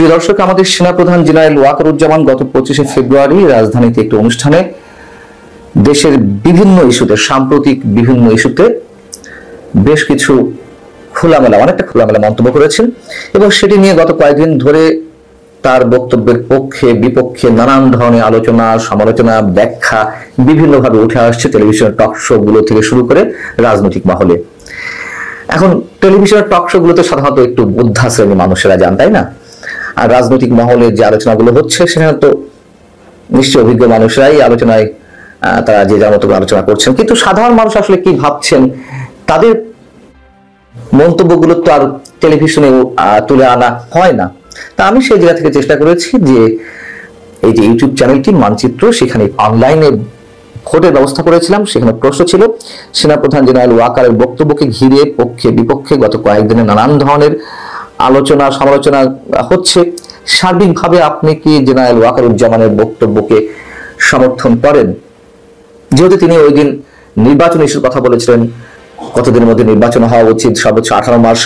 প্রিয় দর্শক, আমাদের সেনাপ্রধান জেনারেল ওয়াকারুজ্জামান গত 25শে ফেব্রুয়ারি রাজধানীতে একটি অনুষ্ঠানে দেশের বিভিন্ন ইস্যুতে, সাম্প্রতিক বিভিন্ন ইস্যুতে বেশ কিছু অনেকটা খোলামেলা মন্তব্য করেছেন এবং সেটি নিয়ে গত কয়েকদিন ধরে তার বক্তব্যের পক্ষে বিপক্ষে নানান ধরনের আলোচনা, সমালোচনা, ব্যাখ্যা বিভিন্নভাবে উঠে আসছে টেলিভিশন টক শো গুলো থেকে শুরু করে রাজনৈতিক মহলে। এখন টেলিভিশনের টক শো গুলোতে সাধারণত একটু বুদ্ধা শ্রেণীর মানুষেরা যান, তাই না? আর রাজনৈতিক মহলে যে আলোচনাগুলো হচ্ছে সেখানে তো নিশ্চয়ই অভিজ্ঞ মানুষরাই আলোচনায় তারা যে যার মতো আলোচনা করছেন, কিন্তু সাধারণ মানুষ আসলে কি ভাবছেন তাদের মন্তব্যগুলো তো আর টেলিভিশনে তুলে আনা হয় না। তা আমি সেই জায়গা থেকে চেষ্টা করেছি যে এই যে ইউটিউব চ্যানেলটি মানচিত্র, সেখানে অনলাইনে ভোটের ব্যবস্থা করেছিলাম। সেখানে প্রশ্ন ছিল সেনাপ্রধান জেনারেল ওয়াকারের বক্তব্যকে ঘিরে পক্ষে বিপক্ষে গত কয়েকদিনে নানান ধরনের আলোচনা সমালোচনা হচ্ছে। সার্বিকভাবে আপনি কি জেনারেল ওয়াকারুজ্জামানের বক্তব্যকে সমর্থন করেন? যেহেতু তিনি ওই দিন নির্বাচন ইস্যুর কথা বলেছিলেন, কতদিনের মধ্যে নির্বাচন হওয়া উচিত, সর্বোচ্চ 18 মাস,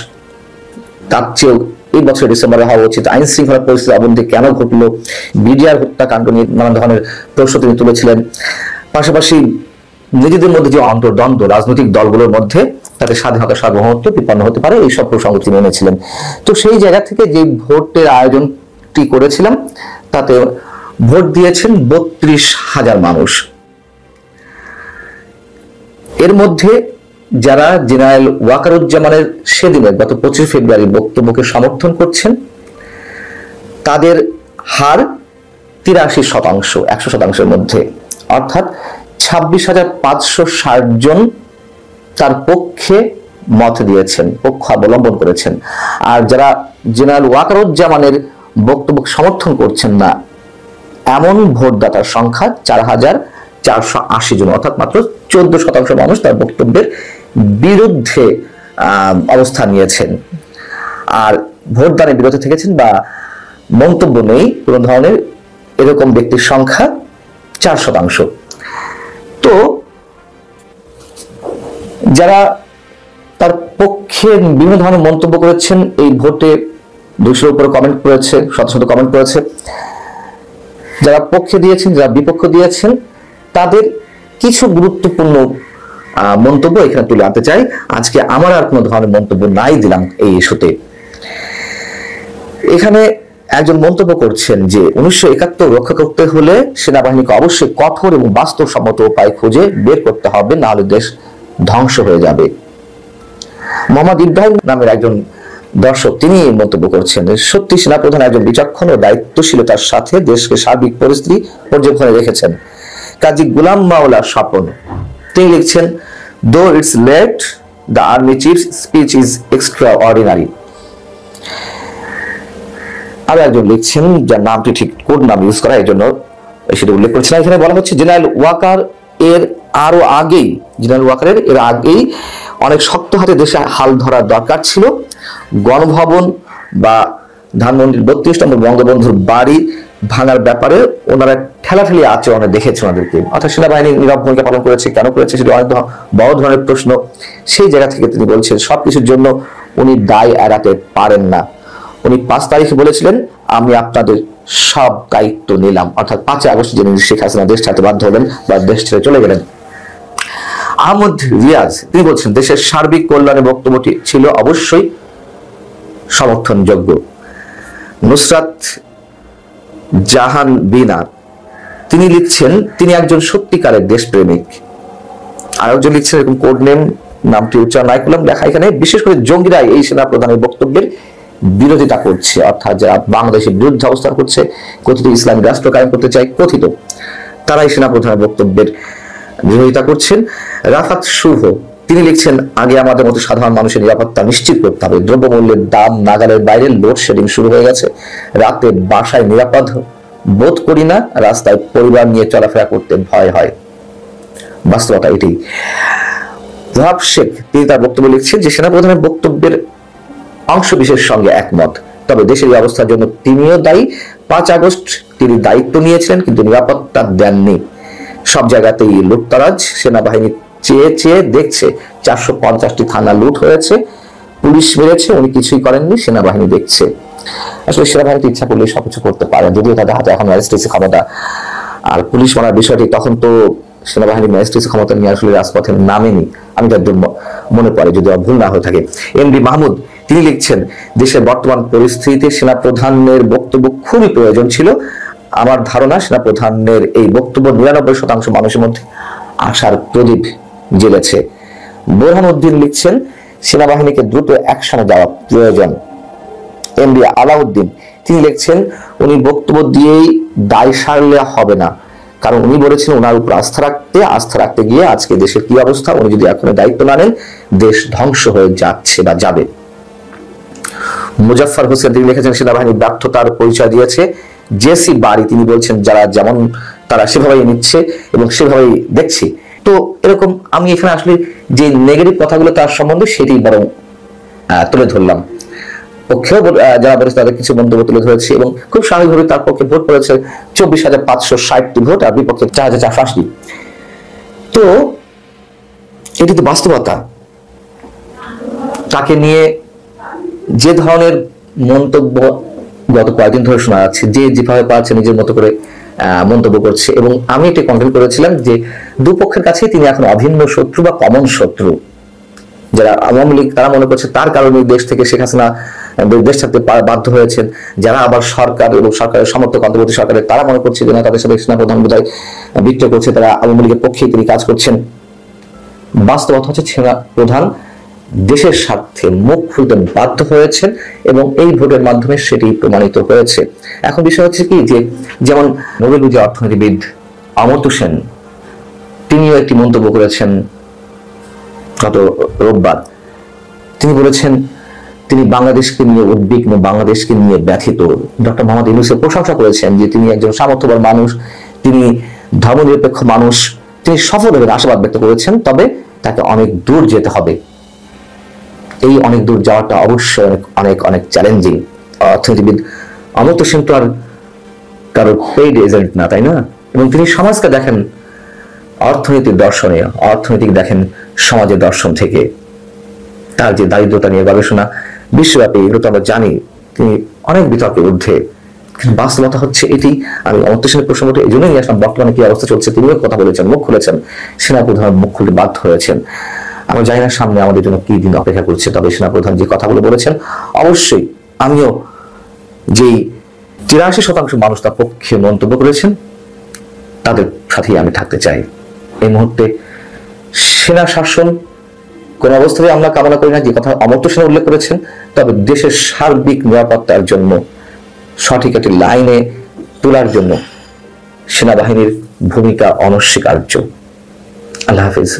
তার চেয়েও এই বছর ডিসেম্বরে হওয়া উচিত, আইন শৃঙ্খলা পরিস্থিতির অবনতি কেন ঘটলো, বিডিআর হত্যাকাণ্ড নিয়ে নানান ধরনের প্রশ্ন তিনি তুলেছিলেন। পাশাপাশি নিজেদের মধ্যে যে অন্তর্দ্বন্দ্ব রাজনৈতিক দলগুলোর মধ্যে, তাদের স্বাধীনতা সার্বভৌমত্ব বিপন্ন হতে পারে, এইসব প্রসঙ্গ তিনি এনেছিলেন। তো সেই জায়গা থেকে যে ভোটের আয়োজনটি করেছিলাম তাতে ভোট দিয়েছেন 32,000 মানুষ। এর মধ্যে যারা জেনারেল ওয়াকারুজ্জামানের সেদিনের গত 25 ফেব্রুয়ারি বক্তব্যকে সমর্থন করছেন তাদের হার 83%, 100%-এর মধ্যে, অর্থাৎ 26,560 জন তার পক্ষে মত দিয়েছেন, পক্ষ অবলম্বন করেছেন। আর যারা জেনারেল ওয়াকারুজ্জামানের বক্তব্য সমর্থন করছেন না এমন ভোটদাতার সংখ্যা 4,480 জন, অর্থাৎ মাত্র 14% মানুষ তার বক্তব্যের বিরুদ্ধে অবস্থান নিয়েছেন আর ভোটদানের বিরুদ্ধে থেকেছেন বা মন্তব্য নেই কোন ধরনের, এরকম ব্যক্তির সংখ্যা 4%। তো যারা তার পক্ষে বিভিন্ন ধরনের মন্তব্য করেছেন, এই ভোটে 200-এর উপরে কমেন্ট করেছে, শত কমেন্ট করেছে। যারা পক্ষে দিয়েছেন, যারা বিপক্ষে দিয়েছেন, তাদের কিছু গুরুত্বপূর্ণ মন্তব্য এখানে তুলে আনতে চাই। আজকে আমার আর কোনো ধরনের মন্তব্য নাই দিলাম এই ইস্যুতে। এখানে একজন মন্তব্য করছেন যে 1971 রক্ষা করতে হলে সেনাবাহিনীকে অবশ্যই কঠোর এবং বাস্তবসম্মত উপায় খুঁজে বের করতে হবে, না হলে দেশ ধ্বংস হয়ে যাবে। মোহাম্মদ ইব্রাহিম নামের একজন দর্শক তিনি মন্তব্য করছেন, সত্যি সেনাপ্রধান একজন বিচক্ষণ ও দায়িত্বশীলতার সাথে দেশকে সার্বিক পরিস্থিতি পর্যবেক্ষণে রেখেছেন। কাজী গোলাম মাওলা স্বপন তিনি লিখছেন, though it's late, the army chief speech is extraordinary. আরো একজন লিখছেন, যার নামটি ঠিক কোড নাম ইউজ করা, এই জন্য সেটা উল্লেখ করছে না। এখানে বলা হচ্ছে জেনারেল ওয়াকারের এর আগেই অনেক শক্ত হাতে দেশে হাল ধরার দরকার ছিল। গণভবন বা ধানমন্ডির 32 নম্বর বঙ্গবন্ধুর বাড়ি ভাঙার ব্যাপারে ওনারা ঠেলাঠেলি আচরণে দেখেছে ওনাদেরকে, অর্থাৎ সেনাবাহিনী নীরব ভূমিকা পালন করেছে। কেন করেছে সেটা অনেক বড় ধরনের প্রশ্ন। সেই জায়গা থেকে তিনি বলছেন সবকিছুর জন্য উনি দায় এড়াতে পারেন না। উনি 5 তারিখে বলেছিলেন, আমি আপনাদের সব দায়িত্ব নিলাম, অর্থাৎ 5 আগস্ট যিনি শেখ হাসিনা দেশ ছাড়তে বাধ্য হলেন বা দেশ ছেড়ে চলে গেলেন। আহমদ রিয়াজ তিনি বলছেন, দেশের সার্বিক কল্যাণের বক্তব্যটি ছিল অবশ্যই সমর্থনযোগ্য। নুসরাত জাহান বিনা তিনি লিখছেন, তিনি একজন সত্যিকারের দেশপ্রেমিক। আরেকজন লিখছেন, এরকম কোড নেম, নামটি উচ্চারণ নাই করলাম, লেখা এখানে, বিশেষ করে জঙ্গিরাই এই সেনা প্রধানের বক্তব্যের বিরোধিতা করছে, অর্থাৎ যারা বাংলাদেশের বিরুদ্ধে অবস্থান করছে, কথিত ইসলামিক রাষ্ট্র কায়েম করতে চায়, কথিত তারাই সেনা প্রধানের বক্তব্যের বিরোধিতা করছেন। রাফাত শুভ তিনি লিখছেন, আগে আমাদের মতো সাধারণ মানুষের নিরাপত্তা নিশ্চিত করতে হবে। দ্রব্যমূল্যের দাম নাগালের বাইরে, লোডশেডিং শুরু হয়ে গেছে, রাতে বাসায় নিরাপদ বোধ করি না, রাস্তায় পরিবার নিয়ে চলাফেরা করতে ভয় হয়। বাস্তবতা এটি। ওয়াহাব শেখ তিনি তার বক্তব্য লিখছেন যে সেনাপ্রধানের বক্তব্যের অংশ বিশেষ সঙ্গে একমত, তবে দেশের এই অবস্থার জন্য তিনিও দায়ী। 5 আগস্ট তিনি দায়িত্ব নিয়েছিলেন কিন্তু নিরাপত্তা দেননি। সব জায়গাতেই লুটতরাজ, সেনাবাহিনী চেয়ে চেয়ে দেখছে। 450টি থানা লুট হয়েছে, পুলিশ মেরেছে, উনি কিছুই করেননি, সেনাবাহিনী দেখছে। আসলে সেনাবাহিনীতে ইচ্ছা করলে সবকিছু করতে পারে, যদিও তাদের হাতে এখন ম্যাজিস্ট্রেসি ক্ষমতা। আর পুলিশ মানার বিষয়টি তখন তো সেনাবাহিনীর ম্যাজিস্ট্রেসি ক্ষমতা নিয়ে আসলে রাজপথে নামেনি, আমি তাদের মনে পড়ে যদি ভুল না হয়ে থাকে। এমডি মাহমুদ তিনি লিখছেন, দেশের বর্তমান পরিস্থিতিতে সেনাপ্রধানের বক্তব্য খুবই প্রয়োজন ছিল। আমার ধারণা সেনাপ্রধানের এই বক্তব্য 99% মানুষের মধ্যে আশার প্রদীপ জ্বেলেছে। বোরহান উদ্দিন লিখছেন, সেনাবাহিনীকে দ্রুত অ্যাকশনে যাওয়া প্রয়োজন। এমডি আলাউদ্দিন তিনি লিখছেন, উনি বক্তব্য দিয়েই দায় সারলে হবে না, কারণ উনি বলেছেন ওনার উপর আস্থা রাখতে গিয়ে আজকে দেশের কি অবস্থা, উনি যদি এখনো দায়িত্ব না নেন দেশ ধ্বংস হয়ে যাচ্ছে বা যাবে। মুজাফফর হোসেন তিনি লিখেছেন, সেনাবাহিনীর ব্যর্থতার পরিচয় দিয়েছে জেসি বাড়ি, তিনি বলছেন যারা যেমন তারা সেভাবেই নিচ্ছে এবং সেভাবেই দেখছি। তো এরকম আমি এখানে আসলে যে নেগেটিভ কথাগুলো তার সম্বন্ধে সেটি বরং তুলে ধরলাম। পক্ষেও যারা বলেছে তাদের কিছু মন্তব্য তুলে ধরেছি এবং খুব স্বাভাবিকভাবে তার পক্ষে ভোট পড়েছে 24,560টি ভোট আর বিপক্ষে 4,480। তো এটি তো বাস্তবতা। তাকে নিয়ে যে ধরনের মন্তব্য গত কয়েকদিন ধরে শোনা যাচ্ছে, যে যেভাবে পারছে নিজের মতো করে মন্তব্য করছে, এবং আমি এটি কন্টেন্ট করেছিলাম যে দুপক্ষের কাছে তিনি এখন অভিন্ন শত্রু বা কমন শত্রু। যারা আওয়ামী লীগ তারা মনে করছে তার কারণে দেশ থেকে শেখ হাসিনা দেশ ছাড়তে বাধ্য হয়েছেন, যারা আবার সরকার এবং সরকারের সমর্থক অন্তর্বর্তী সরকারের তারা মনে করছে যে না, তাদের সাথে সেনাপ্রধান বোধহয় বিদ্রোহ করছে, তারা আওয়ামী লীগের পক্ষেই তিনি কাজ করছেন। বাস্তবতা হচ্ছে সেনাপ্রধান দেশের স্বার্থে মুখ খুলতে বাধ্য হয়েছেন এবং এই ভোটের মাধ্যমে সেটি প্রমাণিত হয়েছে। এখন বিষয় হচ্ছে কি, যে যেমন নোবেল অর্থনীতিবিদ অমর্ত্য সেন তিনিও একটি মন্তব্য করেছেন গত রোববার। তিনি বলেছেন তিনি বাংলাদেশকে নিয়ে উদ্বিগ্ন, বাংলাদেশকে নিয়ে ব্যথিত। ডক্টর মোহাম্মদ ইউনূসের প্রশংসা করেছেন যে তিনি একজন সামর্থ্যবান মানুষ, তিনি ধর্মনিরপেক্ষ মানুষ, তিনি সফল হবেন আশাবাদ ব্যক্ত করেছেন, তবে তাকে অনেক দূর যেতে হবে। এই অনেক দূর যাওয়াটা অবশ্যই অনেক অনেক চ্যালেঞ্জিং। অর্থনীতিবিদ অমর্ত্য সেন তো আর কারো পেইড এজেন্ট না, তাই না? এবং তিনি সমাজকে দেখেন অর্থনীতির দর্শনে, অর্থনৈতিক দেখেন সমাজের দর্শন থেকে। তার যে দারিদ্রতা নিয়ে গবেষণা বিশ্বব্যাপী, এগুলো তো আমরা জানি, তিনি অনেক বিতর্কের ঊর্ধ্বে। কিন্তু বাস্তবতা হচ্ছে এটি। আমি অমর্ত্য সেনের প্রসঙ্গটি এই জন্যই নিয়ে আসলাম, বর্তমানে কি অবস্থা চলছে তিনিও কথা বলেছেন, মুখ খুলেছেন, সেনাপ্রধান মুখ খুলতে বাধ্য হয়েছেন। আমরা জানি না সামনে আমাদের জন্য কি দিন অপেক্ষা করছে, তবে সেনাপ্রধান যে কথাগুলো বলেছেন অবশ্যই আমিও যেই 83% মানুষ তার পক্ষে মন্তব্য করেছেন তাদের সাথেই আমি থাকতে চাই। এই মুহূর্তে সেনা শাসন কোন অবস্থায় আমরা কামনা করি না, যে কথা অমর্ত্য সেন উল্লেখ করেছেন, তবে দেশের সার্বিক নিরাপত্তার জন্য সঠিক একটি লাইনে তোলার জন্য সেনাবাহিনীর ভূমিকা অনস্বীকার্য। আল্লাহ হাফিজ।